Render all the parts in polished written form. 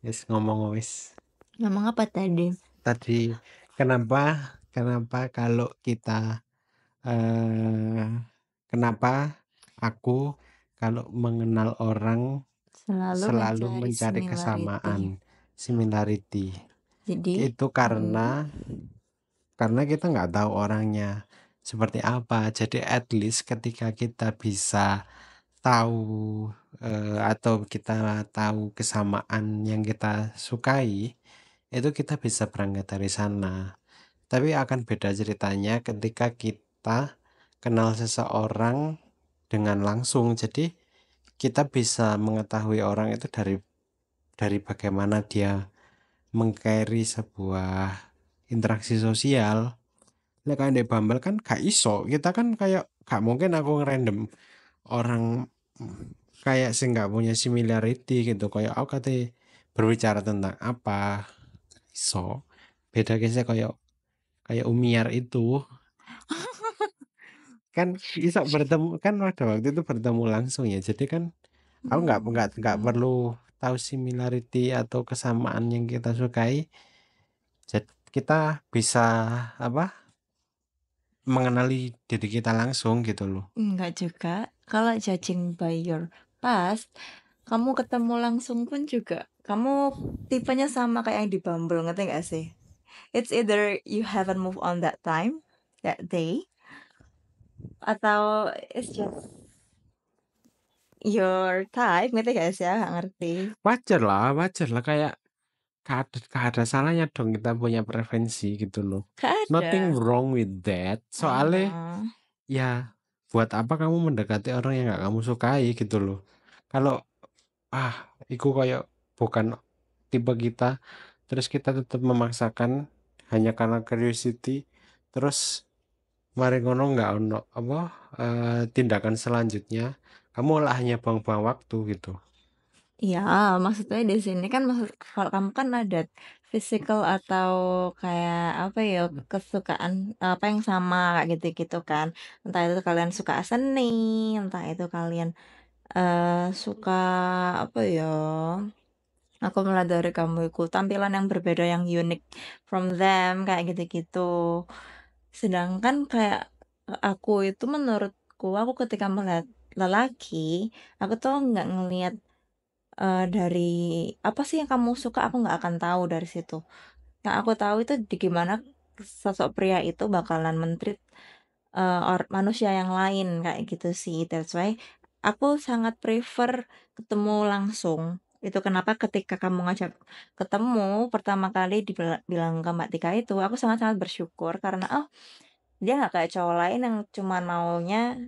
Wis ngomong wis. Ngomong apa tadi? Tadi kenapa kenapa kalau kita eh kenapa aku kalau mengenal orang Selalu selalu mencari mencari similarity. kesamaan, similarity. Jadi, Itu karena kita nggak tahu orangnya seperti apa. Jadi at least ketika kita bisa tahu atau kita tahu kesamaan yang kita sukai, itu kita bisa berangkat dari sana. Tapi akan beda ceritanya ketika kita kenal seseorang dengan langsung. Jadi kita bisa mengetahui orang itu dari bagaimana dia meng-carry sebuah interaksi sosial. Nah, kayak di Bumble kan gak iso. Kita kan kayak gak mungkin aku ngerandom orang kayak sih nggak punya similarity gitu. Kayak aku kate berbicara tentang apa iso. Beda kisah kayak kayak Umiar itu kan bisa bertemu kan pada waktu itu bertemu langsung ya. Jadi kan aku nggak hmm, perlu tahu similarity atau kesamaan yang kita sukai. Jadi kita bisa apa mengenali diri kita langsung gitu loh. enggak juga. Kalau judging by your past, kamu ketemu langsung pun juga, kamu tipenya sama kayak yang di Bumble, ngerti gak sih? It's either you haven't moved on that time, that day, atau it's just your type, ngerti gak sih? Aku gak ngerti. Wajar lah kayak gak ada salahnya dong kita punya preferensi gitu loh. Gak Nothing ada. wrong with that. I Soalnya know. ya buat apa kamu mendekati orang yang gak kamu sukai gitu loh. Kalau iku kayak bukan tipe kita, terus kita tetap memaksakan hanya karena curiosity, terus mari ngono nggak ono apa tindakan selanjutnya, kamu lah hanya buang-buang waktu gitu. Iya, maksudnya di sini kan maksud kalau kamu kan ada physical atau kayak apa ya, kesukaan apa yang sama kayak gitu-gitu kan. Entah itu kalian suka seni, entah itu kalian suka apa ya, aku melihat dari kamu itu tampilan yang berbeda yang unik from them kayak gitu-gitu. Sedangkan kayak aku itu menurutku, aku ketika melihat lelaki, aku tuh nggak ngelihat dari apa sih yang kamu suka, aku nggak akan tahu dari situ. Yang aku tahu itu di gimana sosok pria itu bakalan men-treat, manusia yang lain kayak gitu sih. That's why aku sangat prefer ketemu langsung. Itu kenapa ketika kamu ngajak ketemu pertama kali bilang ke Mbak Tika itu, aku sangat-sangat bersyukur karena, oh, dia nggak kayak cowok lain yang cuman maunya,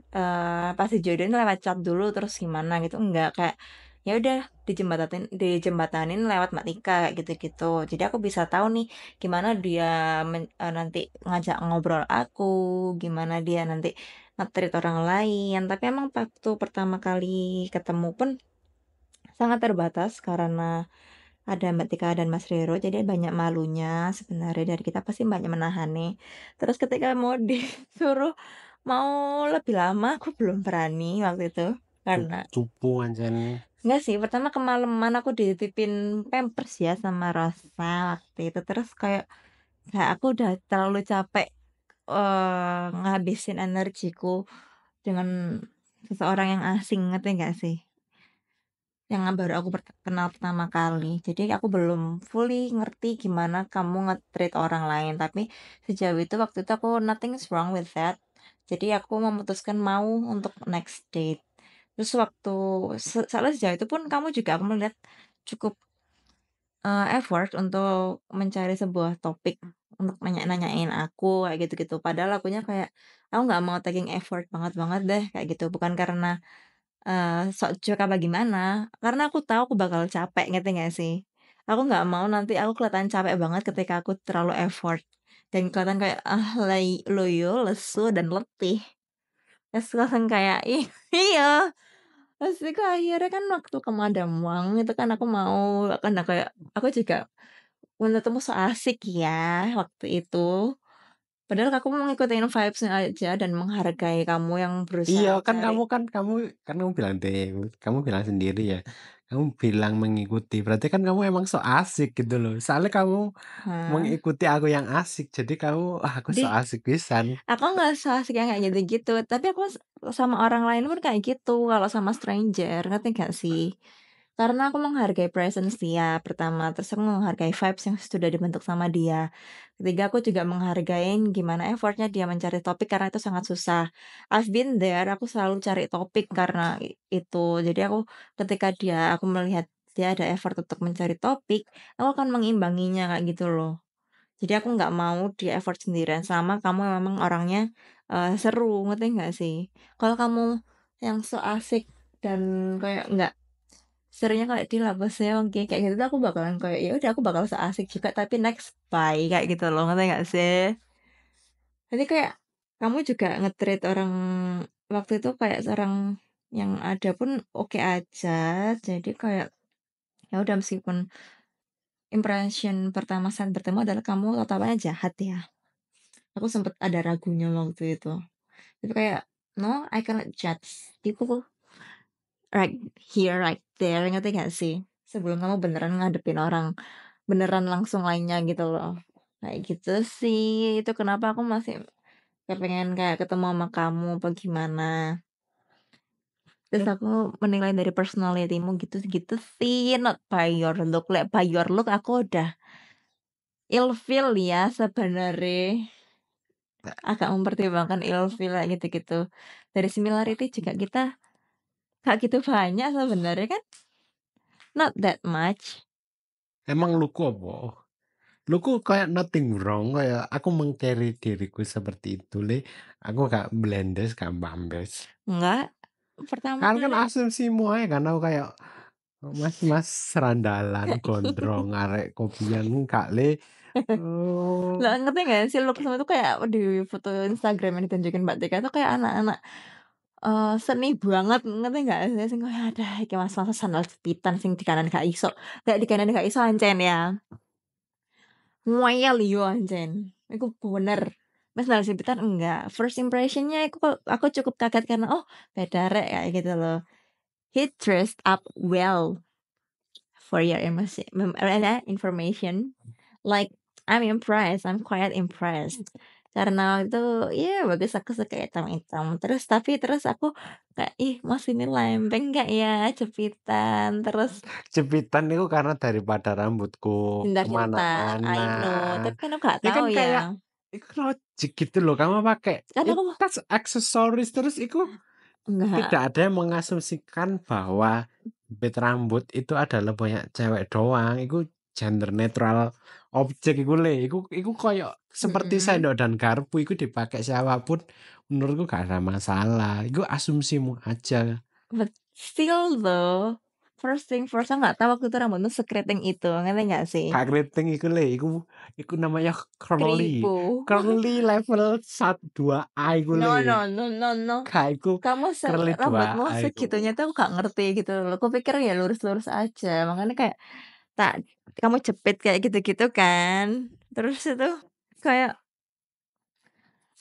pas dijodohin lewat chat dulu terus gimana gitu, enggak, kayak ya udah dijembatanin lewat Mbak Tika kayak gitu-gitu. Jadi aku bisa tahu nih gimana dia nanti ngajak ngobrol aku, gimana dia nanti nge-treat orang lain. Tapi emang waktu pertama kali ketemu pun sangat terbatas karena ada Mbak Tika dan Mas Rero, jadi banyak malunya sebenarnya dari kita pasti banyak menahani. Terus ketika mau disuruh mau lebih lama, aku belum berani waktu itu. Karena Cupu ancen. enggak sih, pertama kemalaman aku dititipin Pampers ya sama Rosa waktu itu. Terus kayak kayak aku udah terlalu capek ngabisin energiku dengan seseorang yang asing, ngerti nggak sih? Yang baru aku kenal pertama kali. Jadi aku belum fully ngerti gimana kamu nge-treat orang lain, tapi sejauh itu waktu itu aku nothing's wrong with that. Jadi aku memutuskan mau untuk next date. Terus waktu soalnya sejauh itu pun kamu juga aku melihat cukup effort untuk mencari sebuah topik untuk nanyain aku kayak gitu-gitu. Padahal akunya kayak aku nggak mau taking effort banget-banget deh kayak gitu. Bukan karena sok cuek apa gimana, karena aku tahu aku bakal capek, ngerti nggak sih? Aku nggak mau nanti aku kelihatan capek banget ketika aku terlalu effort, dan kelihatan kayak, loyo, lesu, dan letih. Terus langsung kayak, iya, terus itu akhirnya kan waktu kamu ada uang itu kan aku mau, karena kayak aku juga menurutmu so asik ya waktu itu. Padahal aku mau ngikutin vibes-nya aja dan menghargai kamu yang Iya berusaha kan mencari. kamu bilang deh, kamu bilang sendiri ya. kamu bilang mengikuti, berarti kan kamu emang so asik gitu loh. Soalnya kamu Hah? mengikuti aku yang asik, jadi kamu, "Wah, aku so Dih, asik pisan." aku nggak se-asik yang kayak gitu-gitu, tapi aku sama orang lain pun kayak gitu, kalau sama stranger, ngerti nggak sih? Karena aku menghargai presence dia pertama, terus aku menghargai vibes yang sudah dibentuk sama dia. Ketiga, aku juga menghargai gimana effortnya dia mencari topik karena itu sangat susah. I've been there, aku selalu cari topik karena itu. Jadi ketika aku melihat dia ada effort untuk mencari topik, aku akan mengimbanginya kayak gitu loh. Jadi aku nggak mau dia effort sendirian, sama kamu memang orangnya, seru, ngerti nggak sih? Kalau kamu yang so asik dan kayak nggak serunya kayak di La Boseonki kayak gitu tuh aku bakalan kayak, ya udah aku bakal so asik juga tapi next bye, kayak gitu loh, ngerti nggak sih? Jadi kayak kamu juga nge-treat orang waktu itu kayak seorang yang ada pun oke aja, jadi kayak ya udah meskipun impression pertama saat bertemu adalah kamu tatapannya jahat ya. Aku sempet ada ragunya waktu itu. Itu kayak, "No, I cannot judge people right here, right there," ngerti nggak sih? Sebelum kamu beneran ngadepin orang beneran langsung lainnya gitu loh. Kayak gitu sih, itu kenapa aku masih kepengen kayak ketemu sama kamu apa gimana. Terus aku menilai dari personality-mu gitu-gitu sih, not by your look. Lek by your look aku udah ilfeel ya sebenarnya. Agak mempertimbangkan ilfeel kayak gitu-gitu. Dari similarity juga kita gak gitu banyak sebenarnya kan, not that much. Emang luku apa? Luku kayak nothing wrong, kayak aku meng-carry diriku seperti itu, Le. Aku gak blendes, gak mbambes. Enggak, pertama Kan kali asumsimu aja kan aku kayak mas-mas serandalan, gondrong, arek kopian, enggak, Le. lah Oh, ngerti nggak sih look sama itu kayak di foto Instagram yang ditunjukin Mbak Tika itu kayak anak-anak, seni banget ngerti nggak sih? Sing kayak, "Adah iki mas-mas sandal jepitan sing di kanan gak iso." Lek di kanan gak iso ancen ya, ngeyel yo ancen, iku bener. Mas sandal jepitan enggak, first impression-nya aku cukup kaget karena, "Oh beda rek," kayak gitu loh. He dressed up well for your information. Like, I'm impressed, I'm quite impressed. Karena itu, ya bagus aku suka hitam-hitam. Terus aku kayak, "Ih Mas ini lempeng nggak ya jepitan?" Terus jepitan itu karena daripada rambutku jentar-jentar, kemana-mana. I know, tapi kan aku nggak Ya tahu kan ya. kayak itu logik gitu loh, kamu pakai Kan itu aku kan aksesoris terus itu enggak, tidak ada yang mengasumsikan bahwa jepit rambut itu adalah banyak cewek doang, itu gender netral objek iku le, iku koyo seperti mhm, sendok dan garpu iku dipakai siapapun menurutku gak ada masalah, iku asumsimu aja. but still though, first thing first, aku nggak tahu waktu itu rambutmu sekeriting itu, ngerti nggak sih? Gak keriting iku le, iku namanya curly. Keribu. Curly level 2A iku No le. no no no no. Gak iku Kamu curly rambutmu 2A iku. segitunya tuh aku nggak ngerti gitu loh. Kupikir ya lurus-lurus aja, makanya kayak tak kamu jepit kayak gitu-gitu kan. Terus itu kayak,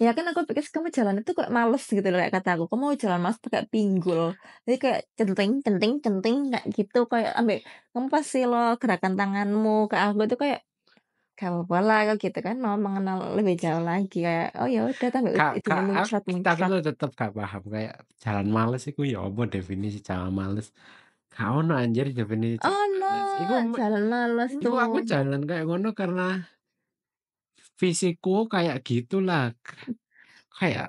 ya kan aku pikir kamu jalan itu kayak males gitu loh kayak kata aku, "Kamu jalan males pakai pinggul." Jadi kayak centing centing centing kayak gitu, kayak ambek kamu pas lo gerakan tanganmu ke aku tuh kayak, "Gak apa-apa lah," kok gitu kan, mau mengenal lebih jauh lagi kayak, "Oh ya udah," sampai Kak, itunya aku muncrat-muncrat. tuh tetep gak paham kayak jalan males iku ya apa definisi jalan males. Gak ono anjir definisi jalan Oh males. no, jalan males Iku aku tuh. jalan kayak ngono karena fisikku kayak gitulah. Kayak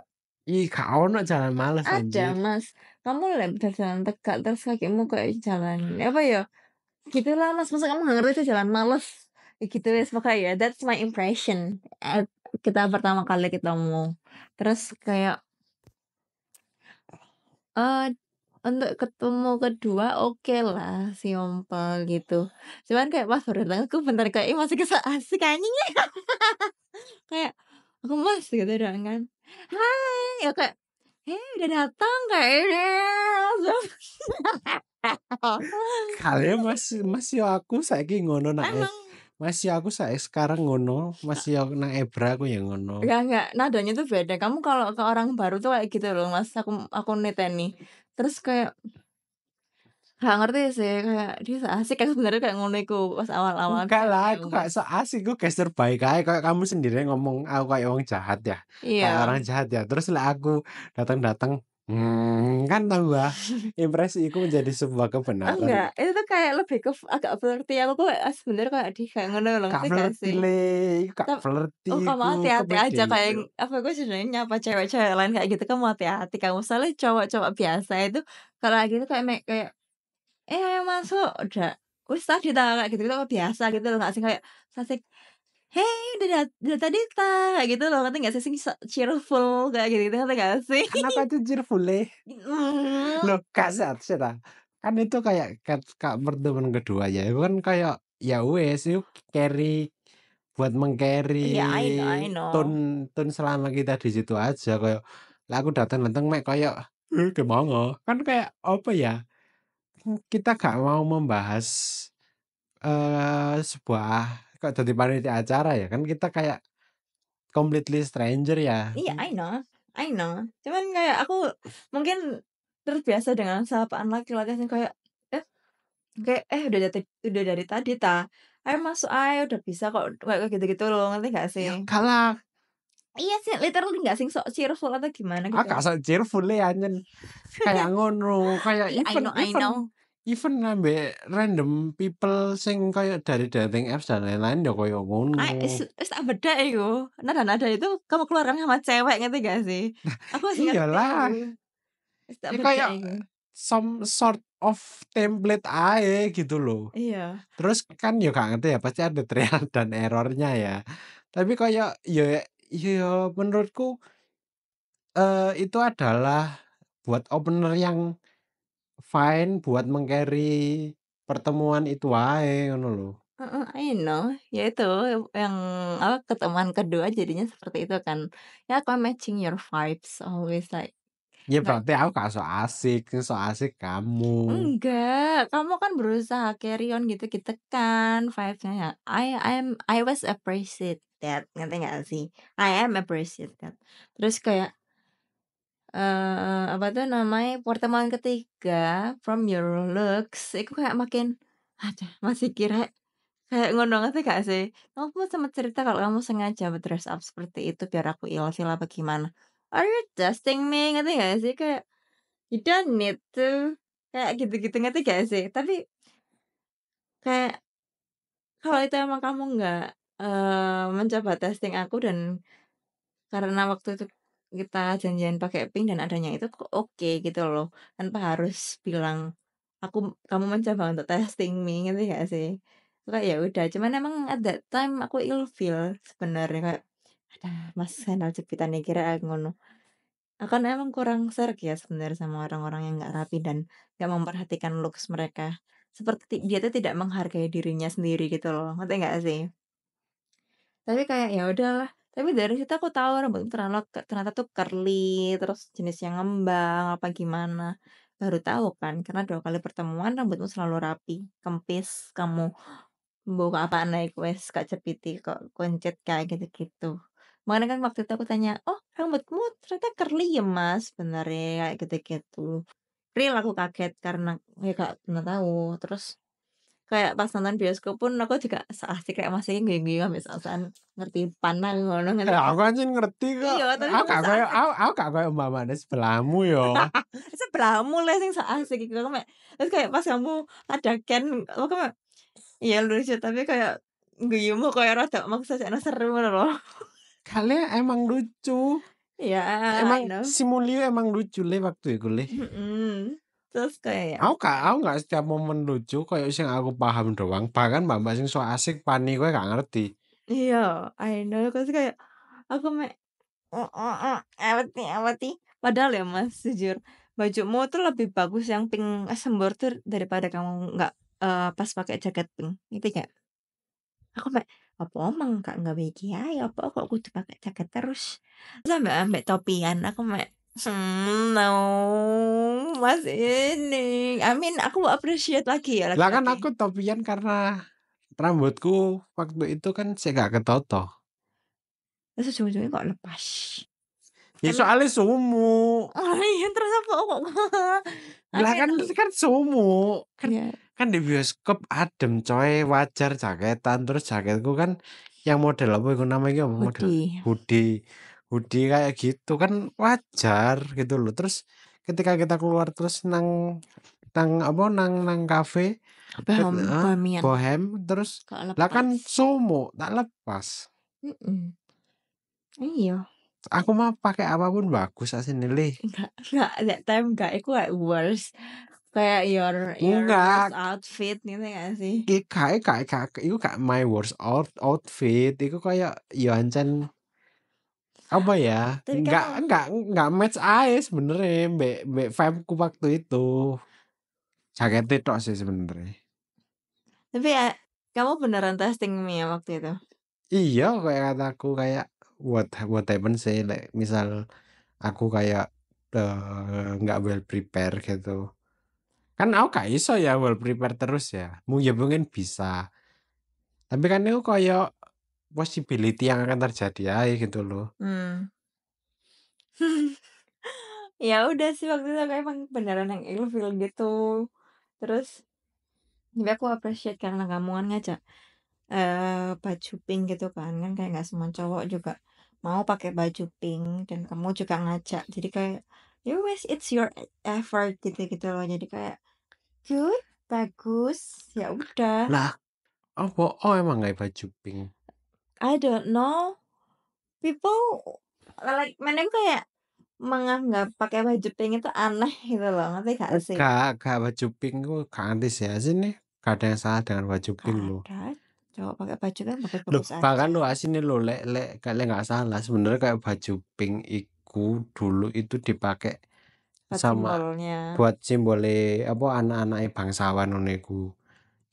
gak ono jalan males Ada anjir. Mas, kamu berjalan tegak terus kakimu kayak jalan apa ya, gitulah Mas, masa kamu nggak ngerti itu jalan males? Ya gitu wes pokoknya ya, that's my impression kita pertama kali ketemu. Terus kayak, eee, untuk ketemu kedua okelah, simpel gitu. Cuman kayak pas baru datang aku bener kayak, ih masih so asik anjing kayak, aku Mas gitu doang kan, "Hai," ya kayak, udah datang kayak ini langsung Kalian masih aku saiki ngono nak emang masih aku sekarang ngono, masih aku nang Ebra aku ya ngono. enggak, nadanya tuh beda. Kamu kalau ke orang baru tuh kayak gitu loh, Mas, aku niteni. Terus kayak Nggak ngerti sih, kayak dia so asik kan sebenarnya kayak ngono iku pas awal-awal Enggak kayak lah, ya aku gak wes. so asik, aku gestur baik ae, kayak kamu sendiri ngomong aku kayak wong jahat ya, kayak Iya. orang jahat ya, terus lek aku datang-datang, kan tambah impresiku menjadi sebuah kebenaran. Enggak, itu tuh kayak lebih ke agak flirty, aku tuh sebenarnya kayak di kayak ngono loh, Gak ngerti gak flirty sih? le, gak Tap flirty oh kamu iku, hati-hati komedi aja kayak iku. apa, gue sebenarnya nyapa cewek-cewek lain kayak gitu, kamu hati-hati kamu. Soalnya cowok-cowok biasa itu kalau kayak gitu kayak kayak, "Eh, ayo masuk," udah, "Wis tadi ta," kayak gitu-gitu kok biasa gitu loh, nggak sih kayak asik, "Hey, udah tadi ta," kayak gitu loh, ngerti nggak sih? Sing cheerful kayak gitu-gitu, ngerti nggak sih? Kan aku aja cheerful le. Mhm. Loh, gak sehat ah. Kan itu kayak pertemuan kedua ya, itu kan kayak, ya wes itu carry buat meng-carry Iya, I know. tone selama kita di situ aja, kayak lah aku datang-datang mek kayak, gimana? Kan kayak apa ya, kita gak mau membahas, sebuah kok jadi panitia acara ya, kan kita kayak completely stranger ya. Iya, I know. Cuman kayak aku mungkin terbiasa dengan sapaan laki-laki yang kayak, eh kayak, udah dari tadi ta? Ayo masuk ayo, udah bisa kok, kayak gitu-gitu loh, ngerti nggak sih? Ya enggak lah, Iya sih, literally nggak sing sok cheerful atau gimana aku gitu. gak sok cheerful le anjen. Kayak ngono, kayak Iya, even I even know. even ambek random people sing kayak dari dating apps dan lain-lain ya koyo ngono. Wis tak bedak iku. Nada-nada itu kamu keluarkan sama cewek, ngerti gak sih? Aku wis ngerti iku. Iyalah, Wis tak ya bedak kayak iku. some sort of template ae gitu loh. Iya. Terus kan ya gak ngerti ya, pasti ada trial dan error-nya ya. Tapi kayak ya menurutku, itu adalah buat opener yang fine buat meng-carry pertemuan itu wae ngono lho. Heeh, I know. Ya itu, yang apa, ketemuan kedua jadinya seperti itu kan. Ya aku matching your vibes, always like Ya nggak berarti aku gak sok asik, sing sok asik kamu. enggak, kamu kan berusaha carry on gitu-gitu kan vibes-nya ya. I was appreciate that, ngerti nggak sih? I am appreciate that. Terus kayak, apa tuh namanya, pertemuan ketiga, from your looks, itu kayak makin, aduh masih kira kayak ngono, ngerti gak sih? Kamu sempet cerita kalau kamu sengaja dress up seperti itu biar aku ilfeel apa gimana. Are you testing me? Ngerti gak sih? Kayak, you don't need to. Kayak gitu-gitu, ngerti gak sih? Tapi kayak kalau itu emang kamu nggak, mencoba testing aku dan karena waktu itu kita janjian pakai pink dan adanya itu kok oke gitu loh, tanpa harus bilang, kamu mencoba untuk testing me, ngerti gak sih? Kayak ya udah, cuman emang at that time aku ilfeel sebenarnya kayak, "Adah Mas sandal jepitan iki rek," aku ngono. Aku kan emang kurang serg ya sebenarnya sama orang-orang yang nggak rapi dan nggak memperhatikan looks mereka. Seperti dia tuh tidak menghargai dirinya sendiri gitu loh, ngerti nggak sih? Tapi kayak ya udahlah, tapi dari situ aku tahu rambutku ternyata tuh curly, terus jenisnya ngembang apa gimana. Baru tahu kan, karena 2 kali pertemuan rambutmu selalu rapi, kempis, kamu mbok apa naik wes Kak Cepiti kok kuncit kayak gitu-gitu. Makanya kan waktu itu aku tanya, "Oh rambutmu ternyata curly ya Mas sebenarnya?" Kayak gitu-gitu. Real aku kaget karena ya gak pernah tahu. Terus kayak pas nonton bioskop pun aku juga seasik kayak Mas iki guyu-guyu ambek sok-sokan ngerti panang ngono ngerti Aku anjen ngerti kok, iya, tapi aku kamu gak koyo seasik aku gak koyo mbak-mbakne sebelahmu yo. sebelahmu le sing sok asik iku aku mek terus kayak pas kamu ada Ken aku mek iya lucu tapi kayak guyumu kayak rada maksa sakno seru ngono loh. Kalian emang lucu, Iya, emang I know, si Mulyo emang lucu le waktu iku le. mhm, terus kayak ya Aku gak setiap momen lucu koyo sing aku paham doang, bahkan mbak-mbak sing sok asik pani kowe gak ngerti. iya, I know terus kayak aku mek apa sih, padahal ya Mas jujur, bajumu tuh lebih bagus yang pink sembur tuh daripada kamu nggak, pas pakai jaket pink, ngerti nggak? Aku mek, "Apa emang Kak nggak iki ae, apa kok kudu pakai jaket terus?" Terus ambek ambek topian, aku mek, "No, Mas ini." I mean aku appreciate lagi ya Lah kan laki-laki. aku topian karena rambutku waktu itu kan sih gak ketoto. Terus ujung-ujungnya kok lepas. Ya Tapi soalnya sumuk. oh iya terus apa kok Lah tapi kan sumuk. ya Kan di bioskop adem coy, wajar jaketan. Terus jaketku kan yang model apa iku namanya apa model hoodie. hoodie. Hoodie kayak gitu kan wajar gitu loh. Terus ketika kita keluar terus nang nang apa nang kafe Bohemian, bohem terus gak lah kan lepas. sumuk tak lepas. Mhm, iya. Aku mah pakai apapun bagus asine le. Enggak, that time enggak, itu kayak worst, kayak your worst Enggak, outfit gitu nggak sih? iku gak my worst outfit, iku kayak ya ancen apa ya, Tapi enggak kamu enggak enggak match ae sebenarnya mbek vibe-ku waktu itu. Jaketnya tok sih sebenarnya. tapi ya kamu beneran testing mie ya waktu itu? Iya kayak kataku kayak what happen sih misal aku kayak nggak well prepare gitu. Kan aku gak iso ya well prepare terus ya. Ya mungkin bisa. Tapi kan itu kayak possibility yang akan terjadi aja gitu loh. Mmm. Ya udah sih waktu itu aku emang beneran yang ilfeel gitu. Terus tapi aku appreciate karena kamu kan ngajak, baju pink gitu kan, kan kayak nggak semua cowok juga mau pakai baju pink dan kamu juga ngajak. Jadi kayak, ya wes it's your effort gitu-gitu loh. Jadi kayak, good, bagus, ya udah. Lah, apa? Oh emang nggak baju pink? I don't know, people like menurutku kayak menganggap pakai baju pink itu aneh gitu loh, ngerti gak sih? Gak baju pink gue gak ngerti sih sini. Gak ada yang salah dengan baju Gak pink loh. ada, cowok pakai baju kan Loh, bagus-bagus bahkan aja. lo asini lo lek nggak salah sebenarnya kayak baju pink iku dulu itu dipakai Buat sama simbolnya. buat simbole apa anak-anak bangsawan ngono iku.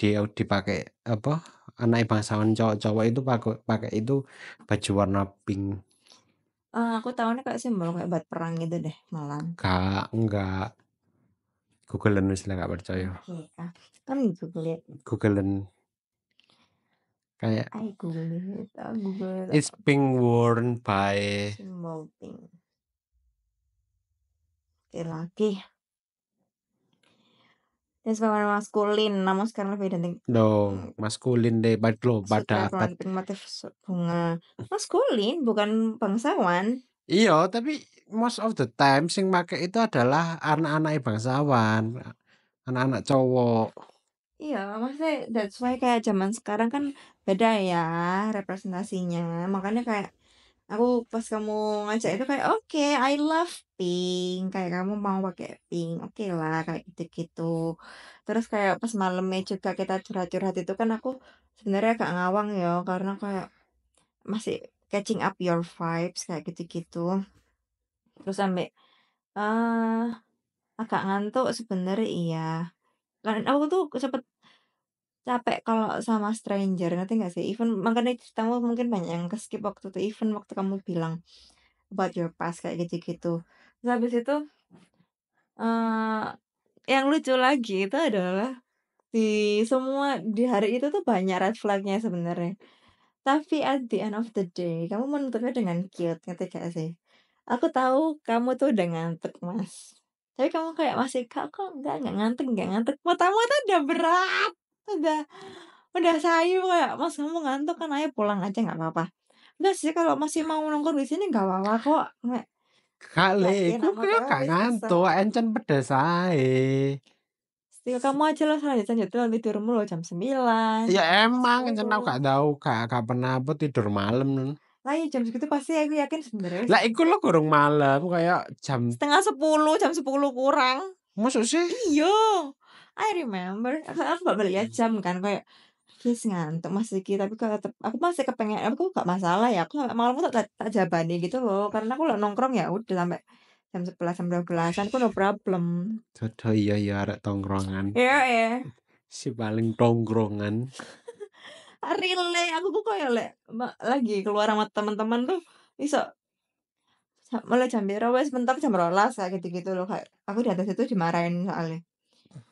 Dia dipakai apa anak bangsawan cowok-cowok itu pakai pakai itu baju warna pink. Aku tahunya kayak simbol kayak buat perang gitu deh malam. Gak enggak Googlen wis lah gak percaya. Oke, kan Google it, Googlen kayak I Google it, Google it, it's pink worn by simbol pink. Oke lagi, dan sebenarnya maskulin, namun sekarang lebih identik no mmm, maskulin deh pada sutra abad. berwarna pink motif bunga. Maskulin, bukan bangsawan. Iya, tapi most of the time sing make itu adalah anak-anak bangsawan, anak-anak cowok. Iya, maksudnya that's why kayak zaman sekarang kan beda ya representasinya. Makanya kayak aku pas kamu ngajak itu kayak oke, I love pink. Kayak kamu mau pakai pink, oke lah kayak gitu-gitu. Terus kayak pas malamnya juga kita curhat-curhat itu kan aku sebenarnya agak ngawang ya karena kayak masih catching up your vibes kayak gitu-gitu. Terus sampai eh agak ngantuk sebenarnya iya. Kan aku tuh sempet capek kalau sama stranger, ngerti nggak sih? Even makanya ceritamu mungkin banyak yang ke-skip waktu itu, even waktu kamu bilang about your past kayak gitu-gitu. Terus habis itu, eee, yang lucu lagi itu adalah di hari itu tuh banyak red flag-nya sebenarnya. Tapi at the end of the day, kamu menutupnya dengan cute, ngerti gak sih? Aku tahu kamu tuh udah ngantuk, Mas. Tapi kamu kayak masih, "Kak, kok enggak ngantuk nggak ngantuk." Matamu tuh udah berat, udah udah sayu kayak, "Mas, kamu ngantuk kan, ayo pulang aja nggak apa-apa." "Enggak sih, kalau masih mau nongkrong di sini nggak apa-apa kok." Kayak, Kali yakin iku sama kamu gak habis kesel. ngantuk, encen pedes ae. Still kamu aja loh lanjut-lanjut lo tidurmu lo jam 9, Ya jam emang encen aku 10. gak tahu gak pernah apa tidur malam. Lah ya jam segitu pasti aku yakin sebenarnya Lah iku lho gurung malam kayak jam setengah 10, jam 10 kurang. mosok sih? Iya, I remember. Aku nggak ngeliat jam kan kayak, "Kis ngantuk Mas Riki," tapi kalau aku masih kepengen aku nggak masalah ya, aku sampai malam tak tak tak jabani gitu loh, karena aku lah nongkrong ya udah sampai jam 11, jam 12-an aku no problem. Dodo iya ya arek tongkrongan. Iya ya, Si paling tongkrongan. relate aku kok kayak lagi keluar sama teman-teman tuh iso mulai jam piro wes mentok jam 12 kayak gitu-gitu loh, kayak aku di atas itu dimarahin soalnya.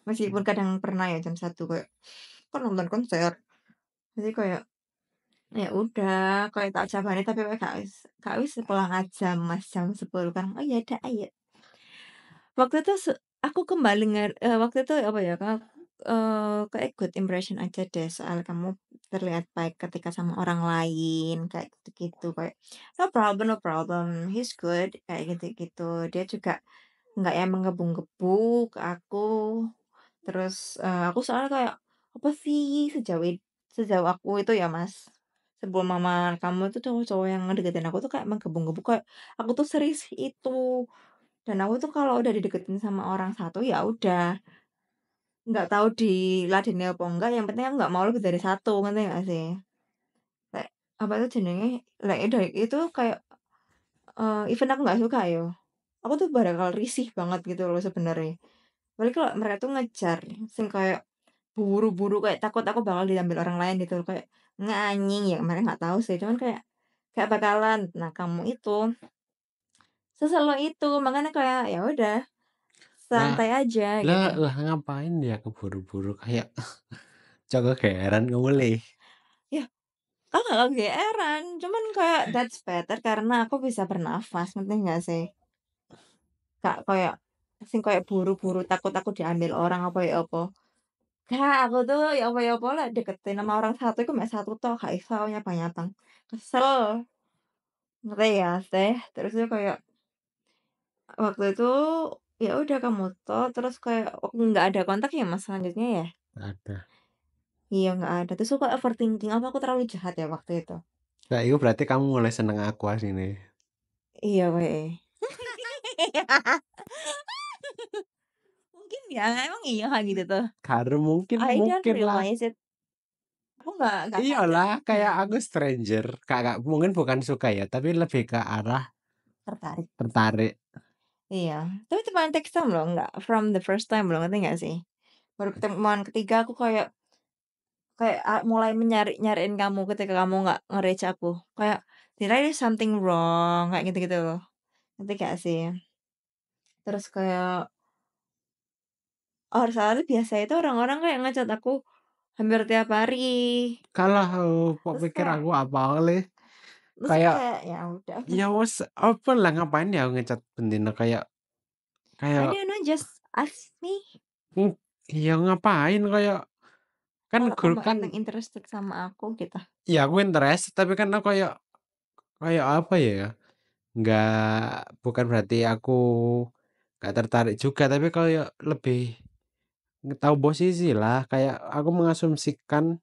Meskipun kadang pernah ya jam 1 kayak, kan nonton konser, jadi kayak Ya udah, kayak tak jabani tapi kowe gak wis pulang aja Mas, jam 10 kan, "Oh ya udah ayo." Waktu itu aku kembali waktu itu apa ya, kayak good impression aja deh soal kamu terlihat baik ketika sama orang lain, kayak gitu-gitu, kayak, "No problem no problem, he's good," kayak gitu-gitu. Dia juga nggak yang menggebu-gebu ke aku, terus, aku soalnya kayak, "Apa sih?" Sejauh aku itu ya Mas, sebelum mama kamu itu cowok-cowok yang ngedeketin aku tuh kayak menggebu-gebu, kayak aku tuh serius itu. Dan aku tuh kalau udah dideketin sama orang satu, ya udah, nggak tahu diladeni apa enggak, yang penting aku nggak mau lebih dari satu, ngerti nggak sih? Kayak, apa itu jenenge, lek udah itu kayak, even aku nggak suka ya, aku tuh bakal risih banget gitu loh sebenarnya. Apalagi kalau mereka tuh ngejar, sing kayak buru-buru, kayak takut aku bakal diambil orang lain gitu loh, kayak, "Nggak anjing," ya mereka nggak tahu sih, cuman kayak, "Nggak bakalan." Nah kamu itu, seselo itu, makanya kayak, ya udah, Lah santai aja lah gitu. lah ngapain dia keburu-buru kayak Joko kegeeran ngulih. Ya aku nggak kegeeran, cuman kayak that's better karena aku bisa bernafas, ngerti nggak sih? Nggak kayak sing kayak buru-buru takut aku diambil orang apa ya apa. Nggak, aku tuh ya apa ya apa lah deketin sama orang satu iku mek satu tok, gak iso nyabang-nyabang. Kesel, ngerti ya sih? Terus dia kayak waktu itu ya udah kamu toh, terus kayak nggak ada kontak ya Mas selanjutnya ya? Ada. Iya nggak ada, terus aku kayak overthinking, apa aku terlalu jahat ya waktu itu? Nah, itu berarti kamu mulai seneng aku asine. Iya weh. Mungkin ya, emang iya kayak gitu tuh? Karena mungkin I don't mungkin lah. realize it. Aku nggak sadar. Iyalah, kayak aku stranger, Kakak mungkin bukan suka ya, tapi lebih ke arah Tertarik. tertarik. Iya, tapi teman text time loh, nggak from the first time loh, ngerti nggak sih? Baru ketemuan ketiga aku kayak kayak, mulai nyariin kamu ketika kamu nggak nge-reach aku. Kayak, "Did I do something wrong?" Kayak gitu-gitu loh, ngerti nggak sih? Terus kayak, soalnya biasa itu orang-orang kayak nge-chat aku hampir tiap hari. Kalah kok Terus pikir kayak aku apa oleh terus kayak kayak, ya udah, ya wes apa lah ngapain ya ngecat bendina kayak I kayak don't know, just ask me. hmm, ya ngapain kayak kan Kalau guru kamu kan emang interested sama aku gitu. ya aku interest tapi kan aku kayak kayak apa ya nggak bukan berarti aku nggak tertarik juga tapi kayak lebih tahu posisi lah kayak aku mengasumsikan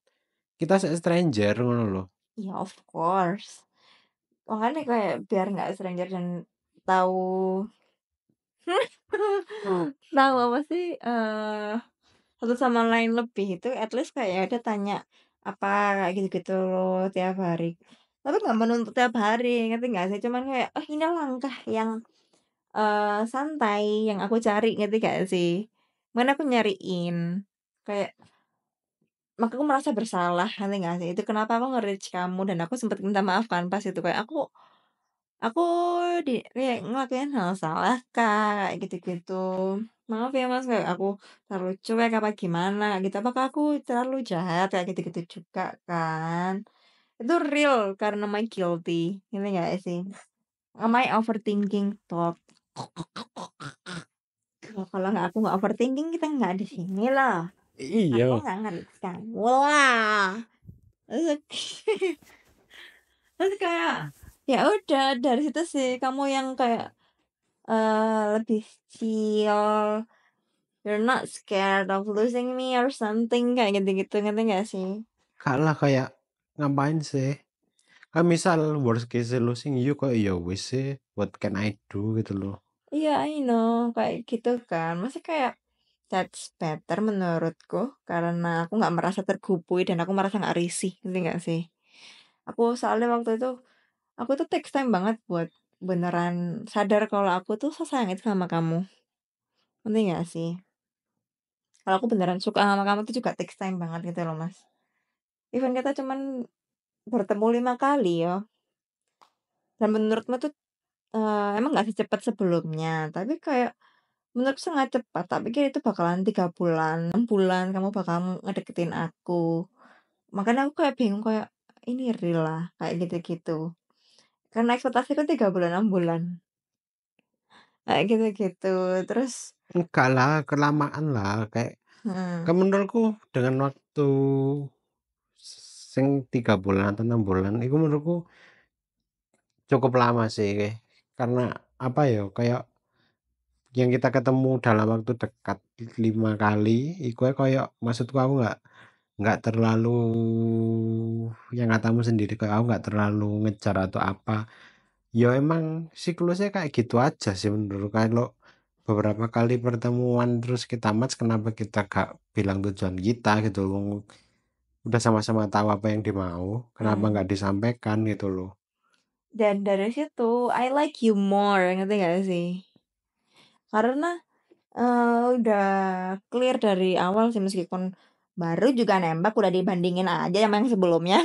kita stranger ngono loh. Ya of course. Makanya kayak biar nggak stranger dan tahu tahu apa sih, satu sama lain lebih itu at least kayak ya udah tanya apa, kayak gitu-gitu loh tiap hari. Tapi nggak menuntut tiap hari, ngerti nggak sih? Cuman kayak, oh ini langkah yang, santai yang aku cari, ngerti nggak sih? Mana aku nyariin, kayak maka aku merasa bersalah, ngerti nggak sih? Itu kenapa aku nge-reach kamu dan aku sempet minta maaf kan pas itu, kayak aku kayak ngelakuin hal salah kah? Kayak gitu-gitu. "Maaf ya Mas, kayak aku terlalu cuek apa gimana?" Gitu. "Apakah aku terlalu jahat?" Kayak gitu-gitu juga kan. Itu real karena my guilty, ngerti nggak sih? My overthinking thought. Kalau nggak aku nggak overthinking, kita nggak di sini lah. Aku Iya, nggak nge kamu lah. Terus terus kayak, ya udah dari situ sih kamu yang kayak, lebih chill. You're not scared of losing me or something kayak gitu-gitu, ngerti nggak sih? kalah kayak ngapain sih? Kan misal worst case solution you kok ya wis sih, what can I do gitu loh. Iya, I know, kayak gitu kan. Maksudnya kayak, that's better menurutku, karena aku nggak merasa tergubui dan aku merasa nggak risih, ngerti nggak sih? Aku soalnya waktu itu, aku tuh takes time banget buat beneran sadar kalau aku tuh sesayang itu sama kamu, ngerti nggak sih? Kalau aku beneran suka sama kamu tuh juga takes time banget gitu loh, Mas. Even kita cuman bertemu 5 kali ya, dan menurutmu tuh, emang nggak secepat sebelumnya, tapi kayak menurutku sangat cepat, tak pikir itu bakalan 3 bulan, 6 bulan kamu bakal ngedeketin aku. Makanya aku kayak bingung kayak, ini real lah, kayak gitu-gitu. Karena ekspektasiku 3 bulan, 6 bulan, kayak gitu-gitu. Terus Enggak lah, kelamaan lah, kayak mhm, kan menurutku dengan waktu sing 3 bulan atau 6 bulan iku menurutku cukup lama sih, karena apa ya, kayak yang kita ketemu dalam waktu dekat 5 kali, iku kayak maksudku aku nggak terlalu yang katamu sendiri, kayak aku nggak terlalu ngejar atau apa. Ya emang siklusnya kayak gitu aja sih menurutku, kalau beberapa kali pertemuan terus kita match kenapa kita gak bilang tujuan kita gitu loh, udah sama-sama tahu apa yang dimau, kenapa mhm. nggak disampaikan gitu loh. Dan dari situ, I like you more, ngerti gak sih? Karena, udah clear dari awal sih meskipun baru juga nembak udah dibandingin aja sama yang sebelumnya,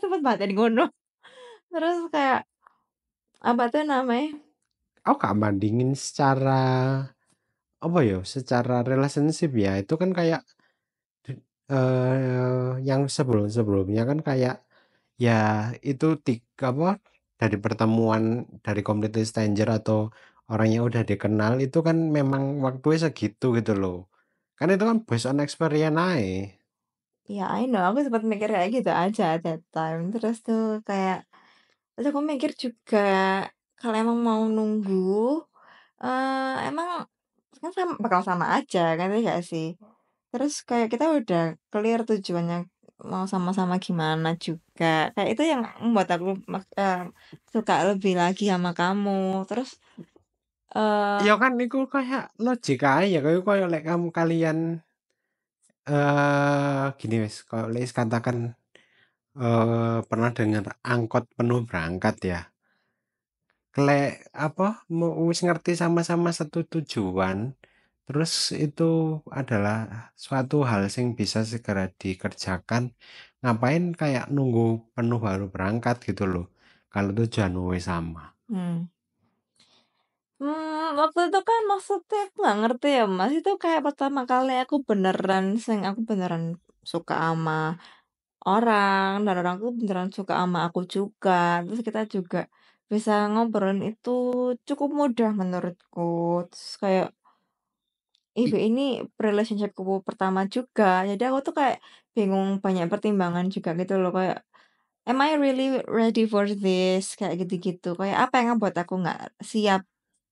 sempet banget ngono. Terus kayak, apa tuh namanya Aku gak bandingin secara apa ya, secara relationship ya, itu kan kayak yang sebelum-sebelumnya kan kayak, ya itu apa, dari pertemuan dari completely stranger atau orang yang udah dikenal itu kan memang waktunya segitu gitu loh. Kan itu kan based on experience ae. ya I know, aku sempet mikir kayak gitu aja at that time. Terus tuh kayak terus aku mikir juga, kalau emang mau nunggu, emang kan bakal sama aja, ngerti gak sih? Terus kayak kita udah clear tujuannya mau sama-sama gimana juga, kayak itu yang membuat aku suka lebih lagi sama kamu. Terus, Ya eee kan iku kayak logika ae ya, kayak lek kamu kalian, gini wis, kalau wis katakan, pernah dengar angkot penuh berangkat ya. Lek apa, wis ngerti sama-sama satu tujuan, terus itu adalah suatu hal sing bisa segera dikerjakan, ngapain kayak nunggu penuh baru berangkat gitu loh, kalau tujuanmu wis sama. hmm. Waktu itu kan maksudnya aku nggak ngerti ya, Mas, itu kayak pertama kali aku beneran suka ama orang, dan orang tuh beneran suka ama aku juga. Terus kita juga bisa ngobrolin itu cukup mudah menurutku. Terus kayak, I ini relationship-ku pertama juga. Jadi aku tuh kayak bingung, banyak pertimbangan juga gitu loh, kayak, "Am I really ready for this?" Kayak gitu-gitu. Kayak apa yang ngebuat aku nggak siap.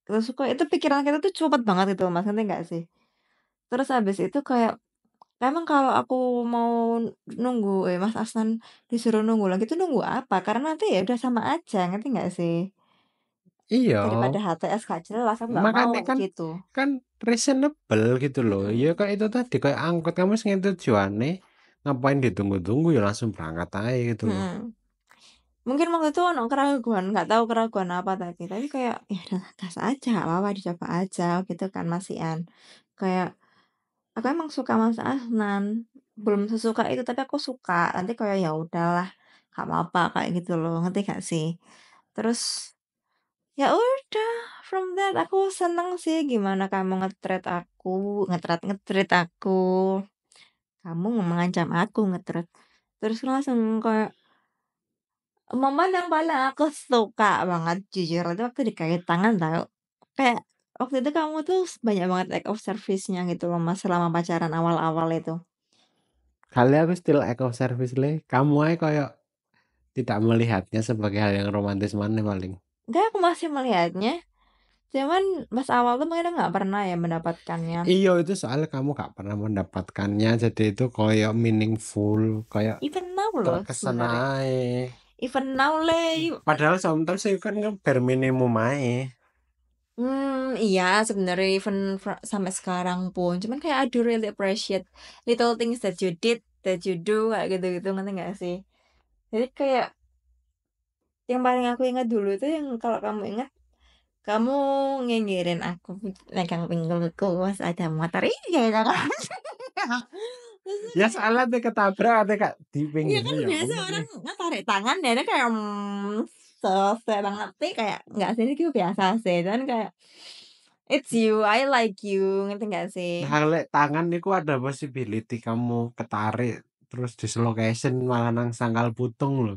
Terus kok itu pikiran kita tuh cepet banget gitu loh, Mas, ngerti nggak sih? Terus habis itu kayak, emang kalau aku mau nunggu Mas Asnan disuruh nunggu lagi tuh nunggu apa? Karena nanti ya udah sama aja, ngerti nggak sih? iya, Daripada HTS gak jelas, aku nggak mau makanya kayak kan gitu. kan reasonable gitu loh. Ya Mhm, kayak itu tadi, kayak angkot kamu wis ngerti tujuane, ngapain ditunggu-tunggu ya langsung berangkat aja gitu loh. mhm. Mungkin waktu itu ono keraguan, nggak tahu keraguan apa tapi kayak, ya udah gas aja, nggak apa-apa dicoba aja gitu kan, Mas-ian. Kayak, aku emang suka Mas Asnan, belum sesuka itu tapi aku suka, nanti kayak ya udahlah, nggak apa-apa kayak gitu loh, ngerti nggak sih? Terus, ya udah from that aku seneng sih gimana kamu nge-treat aku, kamu mengancam aku nge-treat. Terus langsung kayak momen yang paling aku suka banget jujur itu waktu dikait tangan tahu. Kayak waktu itu kamu tuh banyak banget act of service-nya gitu loh Mas, selama pacaran awal-awal itu. Kali aku still act of service le, kamu aja kayak tidak melihatnya sebagai hal yang romantis mana paling. Enggak, aku masih melihatnya, cuman pas awal tuh mungkin nggak pernah ya mendapatkannya. Iya itu soalnya kamu gak pernah mendapatkannya, jadi itu kayak meaningful, kayak Even now loh terkesan sebenarnya. aja. Even now le Padahal sometimes itu kan bare minimum aja. iya sebenarnya even sampai sekarang pun, cuman kayak I do really appreciate little things that you did, that you do, kayak gitu-gitu, ngerti nggak sih? Jadi kayak yang paling aku ingat dulu itu yang kalau kamu ingat, kamu nyinyirin aku, megang pinggulku pas ada motor, iya itu kan? Terus tuh Ya kayak salah deh ketabrak deh Kak di iya pinggirnya kan ya biasa Allah orang deh. tarik tangan ya dia kayak, selesai banget, tapi kayak nggak sih, ini gitu biasa sih, cuman kayak, it's you, I like you, ngerti nggak sih? Nah, lek tangan itu ada possibility kamu ketarik terus dislocation malah nang sangkal putung lho.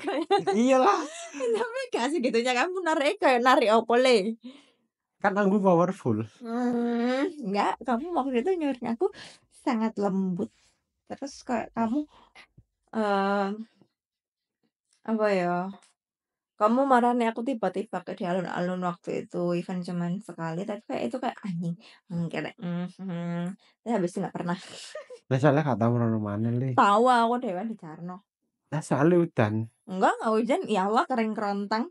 Kayak Iyalah, tapi gak segitunya kamu nariknya kayak narik opo le? kan aku powerful. Enggak, kamu waktu itu nyuruh aku sangat lembut, terus kayak kamu, eee, apa ya, kamu marahin aku tiba-tiba ke di alun-alun waktu itu, even cuman sekali, tapi kayak itu kayak anjing, kayak, tapi habis itu nggak pernah. Lah soalnya gak tau merono maneh le. Tahu aku dhewean di Carno. Lah soalnya udan, Enggak hujan, ya Allah kering kerontang,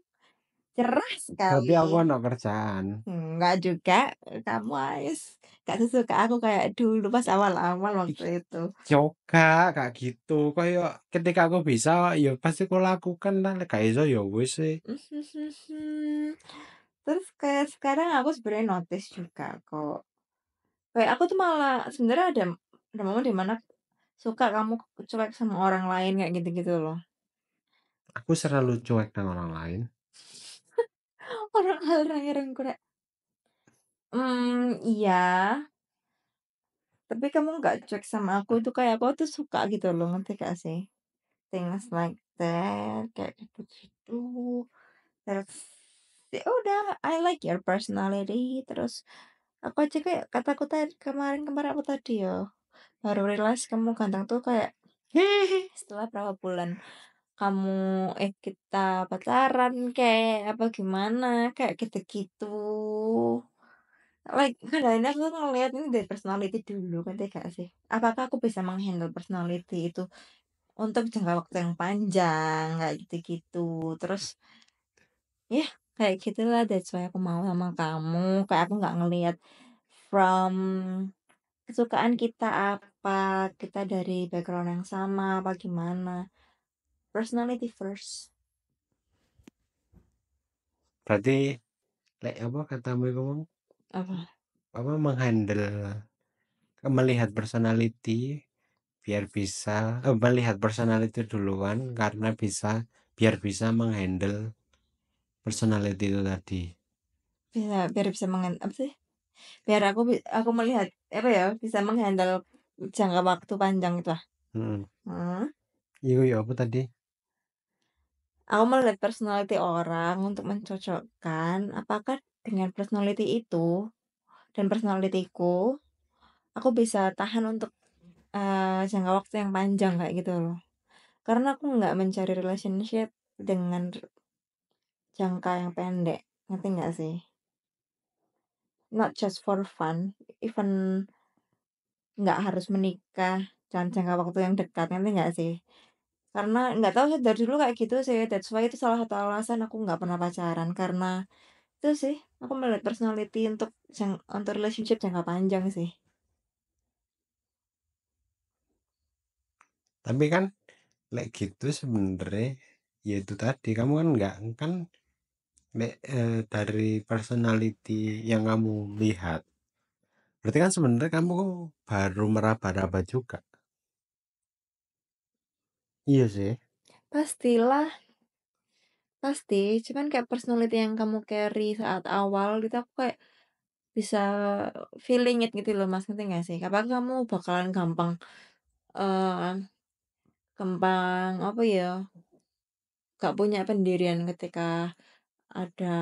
cerah berarti sekali. aku ono kerjaan. Enggak juga, kamu ais gak sesuka aku kayak dulu pas awal-awal Ih, waktu itu. coba gak gitu, kayak ketika aku bisa ya pasti aku lakukan lah, lek gak iso ya wis sih. Terus kayak sekarang aku sebenarnya notice juga kok. Kayak aku tuh malah sebenarnya ada momen di mana suka kamu cuek sama orang lain kayak gitu-gitu loh. Aku selalu cuek dengan orang lain. Orang kayak, iya, tapi kamu nggak cuek sama aku itu kayak aku tuh suka gitu loh, ngerti gak sih? Things like that, kayak gitu-gitu. Terus ya udah, I like your personality. Terus aku aja kayak kataku tadi kemarin aku tadi ya baru realize kamu ganteng tuh kayak setelah berapa bulan kamu kita pacaran kayak apa gimana kayak gitu-gitu. Like kadang aku ngelihat ini dari personality dulu kan gak sih? Apakah aku bisa menghandle personality itu untuk jangka waktu yang panjang kayak gitu-gitu. Terus ya kayak gitulah that's why aku mau sama kamu. Kayak aku nggak ngelihat from kesukaan kita apa, kita dari background yang sama apa gimana. Personality first. Berarti lek apa katamu iku mau, Apa? apa menghandle melihat personality biar bisa melihat personality duluan karena bisa biar bisa menghandle personality itu tadi. Biar bisa apa sih? Biar aku melihat apa ya, bisa menghandle jangka waktu panjang itulah. Mhm. Hmm. Iku ya apa tadi? Aku melihat personality orang untuk mencocokkan apakah dengan personality itu dan personality-ku, aku bisa tahan untuk jangka waktu yang panjang kayak gitu loh. Karena aku nggak mencari relationship dengan jangka yang pendek, ngerti nggak sih? Not just for fun, even nggak harus menikah dalam jangka waktu yang dekat, ngerti nggak sih? Karena nggak tahu sih dari dulu kayak gitu sih, that's why itu salah satu alasan aku nggak pernah pacaran, karena itu sih, aku melihat personality untuk relationship jangka panjang sih. Tapi kan lek gitu sebenarnya ya itu tadi kamu kan nggak kan lek dari personality yang kamu lihat berarti kan sebenarnya kamu baru meraba-raba juga. Iya sih. Pastilah, pasti, cuman kayak personality yang kamu carry saat awal gitu aku kayak bisa feeling it gitu loh Mas, ngerti nggak sih? Apakah kamu bakalan eee, gampang apa ya, gak punya pendirian ketika ada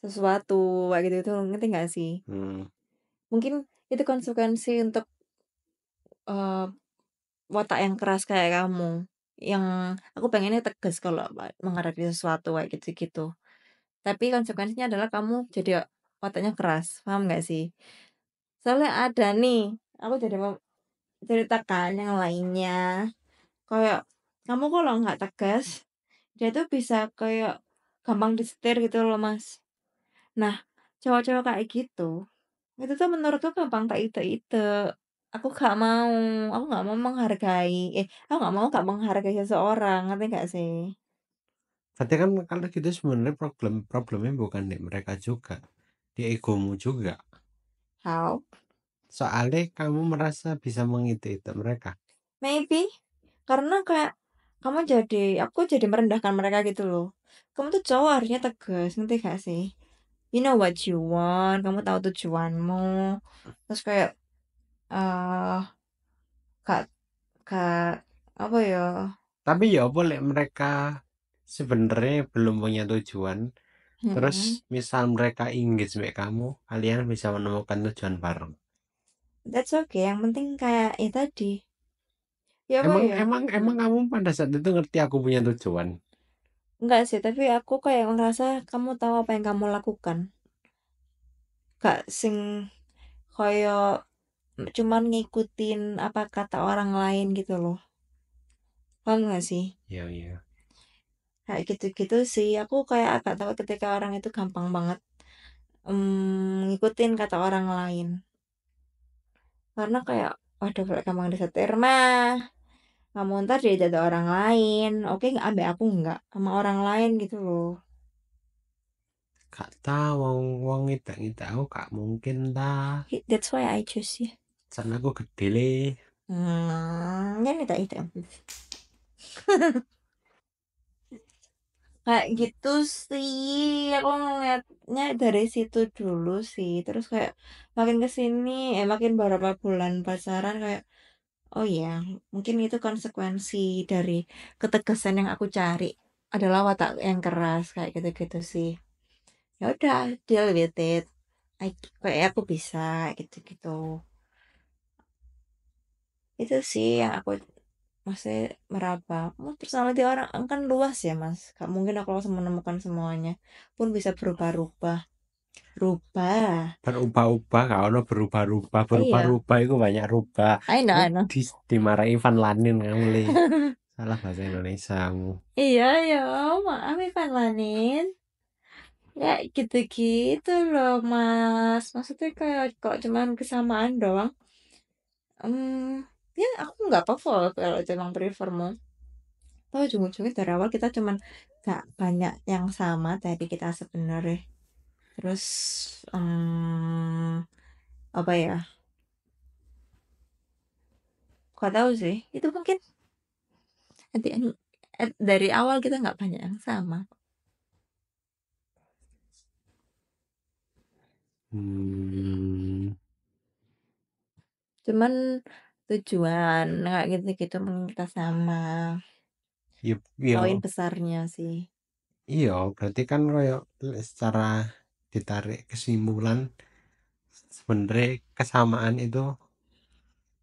sesuatu kayak gitu-gitu, ngerti nggak sih? Hmm. Mungkin itu konsekuensi untuk, eee, watak yang keras kayak kamu, yang aku pengennya tegas kalau menghadapi sesuatu kayak gitu-gitu. Tapi konsekuensinya adalah kamu jadi wataknya keras, paham nggak sih? Soalnya ada nih, aku jadi mau ceritakan yang lainnya, kayak kamu kalau nggak tegas, dia tuh bisa kayak gampang disetir gitu loh, Mas. Nah, cowok-cowok kayak gitu, itu tuh menurutku gampang tak ide-ide. Aku aku nggak mau aku nggak mau nggak menghargai seseorang, ngerti nggak sih? Berarti kan kalau gitu sebenarnya problemnya bukan di mereka juga, di egomu juga. How? Soalnya kamu merasa bisa mengitu mereka. Maybe, karena kayak aku jadi merendahkan mereka gitu loh. Kamu tuh cowok harusnya tegas, ngerti gak sih? You know what you want, kamu tahu tujuanmu. Terus kayak, eh gak Kak, apa ya? Tapi ya boleh mereka sebenarnya belum punya tujuan. Terus Mm-mm. misal mereka engage sama kamu, kalian bisa menemukan tujuan bareng. That's okay. Yang penting kayak ya tadi. Ya apa Emang ya? emang emang kamu pada saat itu ngerti aku punya tujuan. Enggak sih, tapi aku kayak ngerasa kamu tahu apa yang kamu lakukan. Gak sing kayak cuman ngikutin apa kata orang lain gitu loh. Paham gak sih? Iya iya. Kayak gitu-gitu sih. Aku kayak agak tahu ketika orang itu gampang banget ngikutin kata orang lain. Karena kayak, waduh kalau kamu disetir mah, kamu ntar jadi ada orang lain. Oke, nggak ambek aku nggak sama orang lain gitu loh. Gak tahu wong wong ngita aku gak mungkin ta. That's why I choose you. Karena aku gede le. Yan itu. Kayak gitu sih. Aku ngeliatnya dari situ dulu sih. Terus kayak makin kesini, makin beberapa bulan pacaran kayak, oh ya, mungkin itu konsekuensi dari ketegasan yang aku cari adalah watak yang keras kayak gitu-gitu sih. Ya udah, deal with it. Kayak aku bisa kayak gitu-gitu. Itu sih yang aku masih meraba. Personality orang kan luas ya mas. Gak mungkin aku langsung menemukan semuanya. Pun bisa berubah-ubah. Rubah. Berubah-ubah gak ono berubah-ubah. Iya, Berubah-ubah itu banyak rubah. I know, Kamu I know. dimarahi Ivan Lanin kamu le. Salah bahasa Indonesia kamu. Iya, ya, maaf Ivan Lanin. Ya gitu-gitu loh mas. Maksudnya kayak kok cuman kesamaan doang. Ya aku nggak apa-apa kalau itu emang prefermu. Tahu ujung-ujungnya dari awal kita cuman gak banyak yang sama dari kita sebenarnya. Terus apa ya? Gak tahu sih. Itu mungkin at the end- dari awal kita nggak banyak yang sama. Hmm, Cuman tujuan kayak gitu-gitu mungkin kita sama. iya, iya, Poin besarnya sih. iya, berarti kan kayak secara ditarik kesimpulan sebenarnya kesamaan itu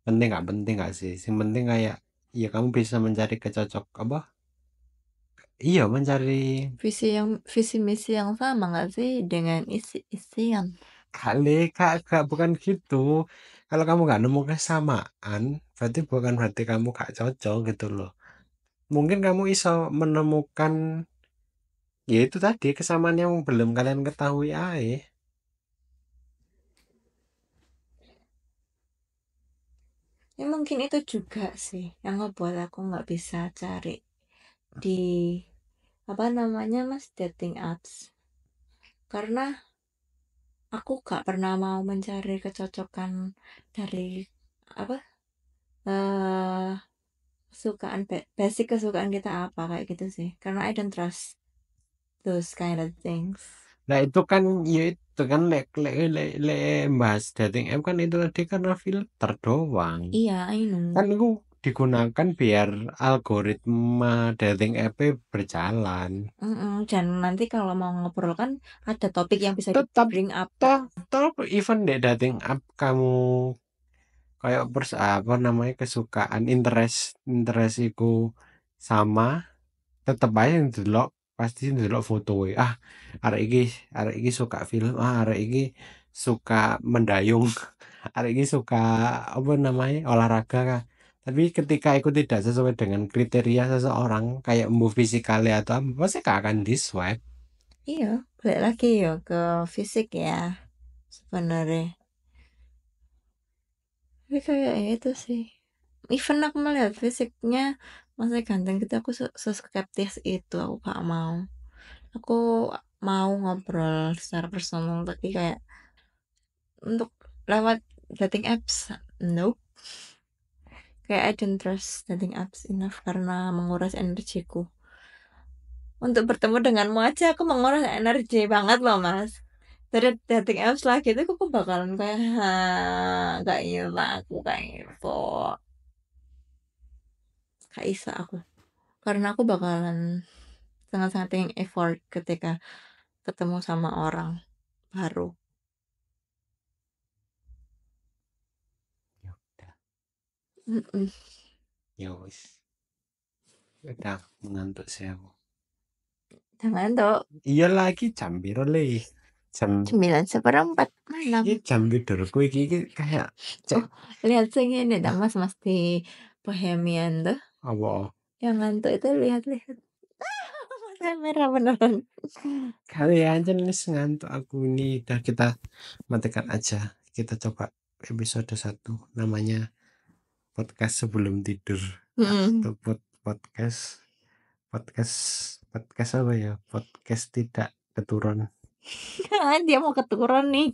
penting nggak penting nggak sih? Yang penting kayak ya kamu bisa mencari kecocok apa? Iya mencari Visi misi yang sama nggak sih dengan isi-isian. kali kak bukan gitu. Kalau kamu nggak nemu kesamaan, berarti kamu gak cocok gitu loh. Mungkin kamu bisa menemukan ya itu tadi kesamaan yang belum kalian ketahui aja. Ya mungkin itu juga sih yang ngebuat aku nggak bisa cari di apa namanya mas dating apps. Karena aku gak pernah mau mencari kecocokan dari apa eh kesukaan basic kesukaan kita apa kayak gitu sih. Karena I don't trust those kind of things. Nah itu kan ya itu kan lek bahas dating app kan itu tadi karena filter doang. Iya, I know. Kan itu digunakan biar algoritma dating app berjalan. Dan nanti kalau mau ngobrol kan ada topik yang bisa di Tetap bring up kan. toh toh even di dating app kamu kayak apa namanya kesukaan interest iku sama tetep aja ndelok pasti ndelok foto arek iki suka film arek iki suka mendayung arek iki suka apa namanya olahraga kah. Tapi ketika itu tidak sesuai dengan kriteria seseorang kayak move physicalnya atau apa pasti gak akan di swipe. Iya, balik lagi ya ke fisik ya sebenarnya. Tapi kayak ya itu sih. Even aku melihat fisiknya masih ganteng gitu aku skeptis itu aku gak mau. Aku mau ngobrol secara personal tapi kayak untuk lewat dating apps nope. Kayak I don't trust dating apps enough karena menguras energiku. Untuk bertemu denganmu aja aku menguras energi banget loh mas. Dari dating apps lagi itu aku bakalan kayak gak iya lah aku kayak gitu. Kak Isa aku. Karena aku bakalan sangat-sangat ingin effort ketika ketemu sama orang baru. Ya udah, Mhm. ya wis. Udah mengantuk sih aku. Jangan Dok, Iya lagi jam piro le? Jam 9:04 malam. iki jam tidurku iki kayak cek Oh, lihat sing ini dah Mas, Mas di Bohemian tuh, apa? yang ngantuk itu lihat-lihat. Matanya merah beneran. Kalian aja nih ngantuk aku ini udah kita matikan aja. Kita coba episode 1 namanya podcast sebelum tidur Mhm. atau podcast podcast podcast apa ya? Podcast tidak keturun. Dia mau keturun nih.